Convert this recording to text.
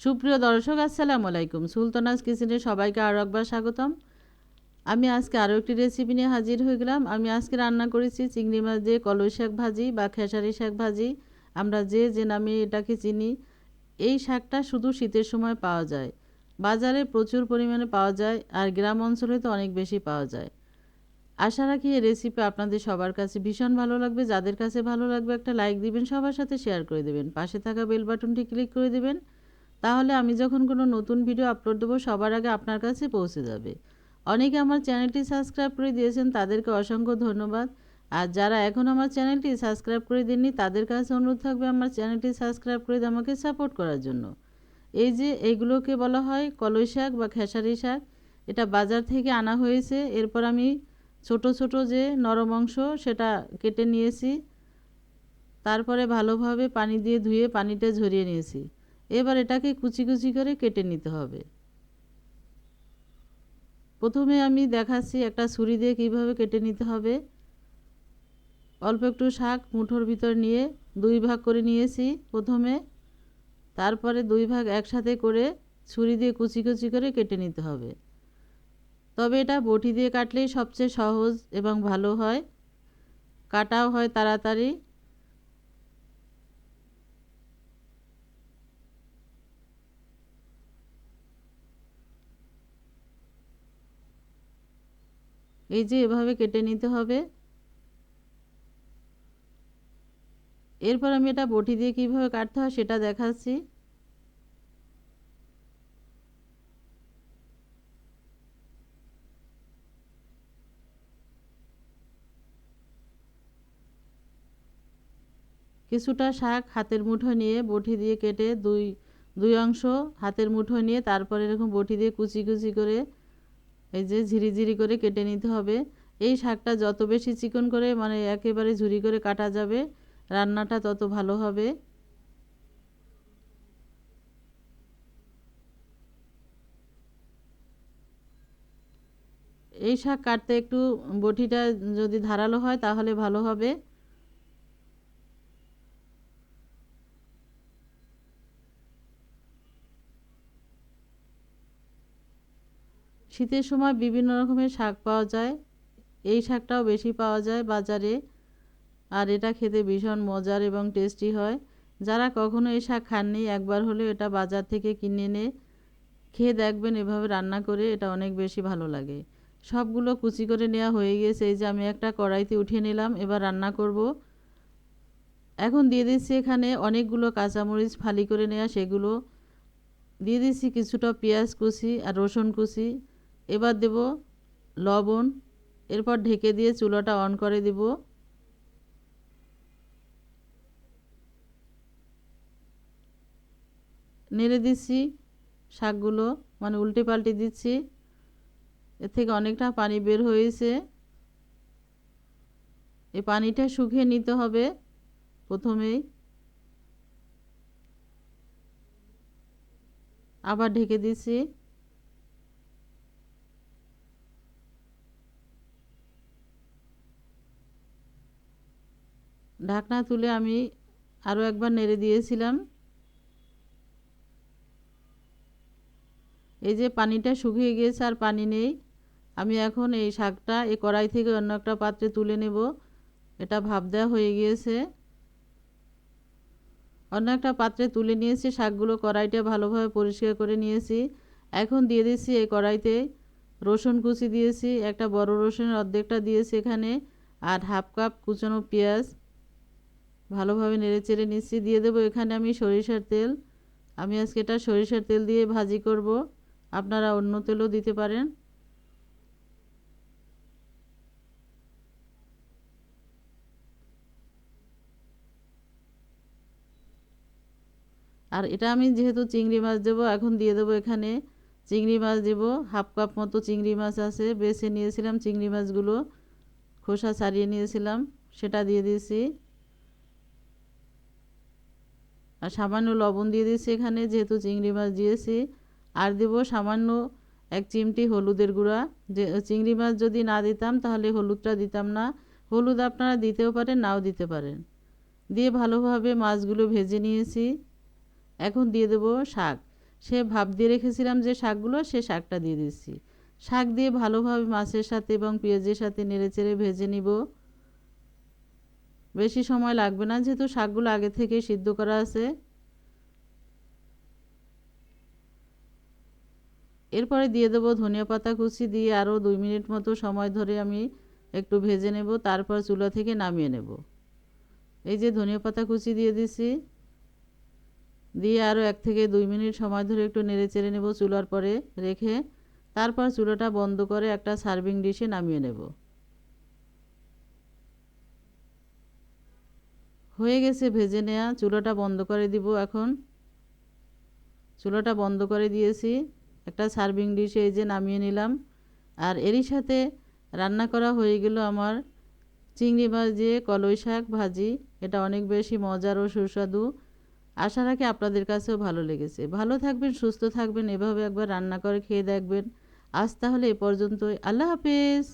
সুপ্রিয় দর্শক, আসসালামু আলাইকুম। সুলতানাস কিচেনে সবাইকে আরও একবার স্বাগতম। আমি আজকে আরও একটি রেসিপি নিয়ে হাজির হয়ে গেলাম। আমি আজকে রান্না করেছি চিংড়ি মাছ দিয়ে কলই শাক ভাজি বা খেসারি শাক ভাজি, আমরা যে নামে এটাকে চিনি। এই শাকটা শুধু শীতের সময় পাওয়া যায়, বাজারে প্রচুর পরিমাণে পাওয়া যায়, আর গ্রাম অঞ্চলে তো অনেক বেশি পাওয়া যায়। আশা রাখি এই রেসিপি আপনাদের সবার কাছে ভীষণ ভালো লাগবে। যাদের কাছে ভালো লাগবে একটা লাইক দিবেন, সবার সাথে শেয়ার করে দেবেন, পাশে থাকা বেল বাটনটি ক্লিক করে দেবেন। তাহলে আমি যখন কোনো নতুন ভিডিও আপলোড দেবো সবার আগে আপনার কাছে পৌঁছে যাবে। অনেকে আমার চ্যানেলটি সাবস্ক্রাইব করে দিয়েছেন, তাদেরকে অসংখ্য ধন্যবাদ। আর যারা এখন আমার চ্যানেলটি সাবস্ক্রাইব করে দেননি তাদের কাছে অনুরোধ থাকবে আমার চ্যানেলটি সাবস্ক্রাইব করে দিয়ে আমাকে সাপোর্ট করার জন্য। এই যে এইগুলোকে বলা হয় কলই শাক বা খেসারি শাক, এটা বাজার থেকে আনা হয়েছে। এরপর আমি ছোট ছোট যে নরম অংশ সেটা কেটে নিয়েছি, তারপরে ভালোভাবে পানি দিয়ে ধুয়ে পানিটা ঝরিয়ে নিয়েছি। এবার এটাকে কুচি কুচি করে কেটে নিতে হবে। প্রথমে আমি দেখাচ্ছি একটা ছুরি দিয়ে কীভাবে কেটে নিতে হবে। অল্প একটু শাক মুঠোর ভিতর নিয়ে দুই ভাগ করে নিয়েছি প্রথমে, তারপরে দুই ভাগ একসাথে করে ছুরি দিয়ে কুচি কুচি করে কেটে নিতে হবে। তবে এটা বটি দিয়ে কাটলেই সবচেয়ে সহজ এবং ভালো হয়, কাটাও হয় তাড়াতাড়ি। এই যে এভাবে কেটে নিতে হবে। এরপর আমি এটা বটি দিয়ে কীভাবে কাটতে হয় সেটা দেখাচ্ছি। কিছুটা শাক হাতের মুঠো নিয়ে বটি দিয়ে কেটে দুই দুই অংশ হাতের মুঠো নিয়ে তারপরে এরকম বটি দিয়ে কুচি কুচি করে এই যে ঝিরিঝিরি করে কেটে নিতে হবে। এই শাকটা যত বেশি চিকন করে মানে একেবারে ঝুরি করে কাটা যাবে রান্নাটা তত ভালো হবে। এই শাক কাটতে একটু বটিটা যদি ধারালো হয় তাহলে ভালো হবে। শীতের সময় বিভিন্ন রকমের শাক পাওয়া যায়, এই শাকটাও বেশি পাওয়া যায় বাজারে। আর এটা খেতে ভীষণ মজার এবং টেস্টি হয়। যারা কখনো এই শাক খাননি একবার হলেও এটা বাজার থেকে কিনে এনে খেয়ে দেখবেন এভাবে রান্না করে, এটা অনেক বেশি ভালো লাগে। সবগুলো কুচি করে নেওয়া হয়ে গেছে। এই যে আমি একটা কড়াইতে উঠিয়ে নিলাম, এবার রান্না করব। এখন দিয়ে দিচ্ছি এখানে অনেকগুলো কাঁচামরিচ ফালি করে নেওয়া, সেগুলো দিয়ে দিচ্ছি কিছুটা পেঁয়াজ কুচি আর রসুন কুচি। এবার দেব লবণ, এরপর ঢেকে দিয়ে চুলাটা অন করে দেব। নেড়ে দিচ্ছি শাকগুলো, মানে উল্টে পাল্টে দিচ্ছি। এর থেকে অনেকটা পানি বের হয়েছে, এই পানিটা শুকিয়ে নিতে হবে প্রথমেই। আবার ঢেকে দিচ্ছি। ঢাকনা তুলে আমি আরও একবার নেড়ে দিয়েছিলাম। এই যে পানিটা শুকিয়ে গিয়েছে, আর পানি নেই। আমি এখন এই শাকটা এই কড়াই থেকে অন্য একটা পাত্রে তুলে নেব। এটা ভাপ দেওয়া হয়ে গিয়েছে, অন্য একটা পাত্রে তুলে নিয়েছি। শাকগুলো কড়াইটা ভালোভাবে পরিষ্কার করে নিয়েছি। এখন দিয়ে দিচ্ছি এই কড়াইতে রসুন কুচি দিয়েছি, একটা বড় রসুনের অর্ধেকটা দিয়েছি এখানে, আর হাফ কাপ কুচানো পেঁয়াজ ভালোভাবে নেড়েচেড়ে নিচ্ছি। দিয়ে দেবো এখানে আমি সরিষার তেল। আমি আজকে এটা সরিষার তেল দিয়ে ভাজি করব, আপনারা অন্য তেলও দিতে পারেন। আর এটা আমি যেহেতু চিংড়ি মাছ দেবো, এখন দিয়ে দেবো এখানে চিংড়ি মাছ দেবো। হাফ কাপ মতো চিংড়ি মাছ আছে, বেছে নিয়েছিলাম চিংড়ি মাছগুলো, খোসা ছাড়িয়ে নিয়েছিলাম, সেটা দিয়ে দিয়েছি। আর সামান্য লবণ দিয়ে দিয়েছি এখানে যেহেতু চিংড়ি মাছ দিয়েছি। আর দেবো সামান্য এক চিমটি হলুদের গুঁড়া। যে চিংড়ি মাছ যদি না দিতাম তাহলে হলুদটা দিতাম না, হলুদ আপনারা দিতেও পারেন নাও দিতে পারেন। দিয়ে ভালোভাবে মাছগুলো ভেজে নিয়েছি। এখন দিয়ে দেবো শাক। সে ভাপ দিয়ে রেখেছিলাম যে শাকগুলো, সে শাকটা দিয়ে দিচ্ছি। শাক দিয়ে ভালোভাবে মাছের সাথে এবং পেঁয়াজের সাথে নেড়েচেড়ে ভেজে নিব। বেশি সময় লাগবে না, যেহেতু শাকগুলো আগে থেকে সিদ্ধ করা আছে। এরপরে দিয়ে দেবো ধনিয়া পাতা কুচি, দিয়ে আরও 2 মিনিট মতো সময় ধরে আমি একটু ভেজে নেব, তারপর চুলা থেকে নামিয়ে নেব। এই যে ধনিয়া পাতা কুচি দিয়ে দিছি, দিয়ে আরও 1 থেকে 2 মিনিট সময় ধরে একটু নেড়ে চেড়ে নেব চুলার পরে রেখে। তারপর চুলাটা বন্ধ করে একটা সার্ভিং ডিশে নামিয়ে নেব। হয়ে গেছে ভেজে নেওয়া, চুলাটা বন্ধ করে দিব। এখন চুলাটা বন্ধ করে দিয়েছি, একটা সার্ভিং ডিশে এই যে নামিয়ে নিলাম। আর এরই সাথে রান্না করা হয়ে গেল আমার চিংড়ি মাছ দিয়ে কলই শাক ভাজি। এটা অনেক বেশি মজার ও সুস্বাদু। আশা রাখি আপনাদের কাছেও ভালো লেগেছে। ভালো থাকবেন, সুস্থ থাকবেন, এভাবে একবার রান্না করে খেয়ে দেখবেন। আজ তাহলে এ পর্যন্তই। আল্লাহ হাফেজ।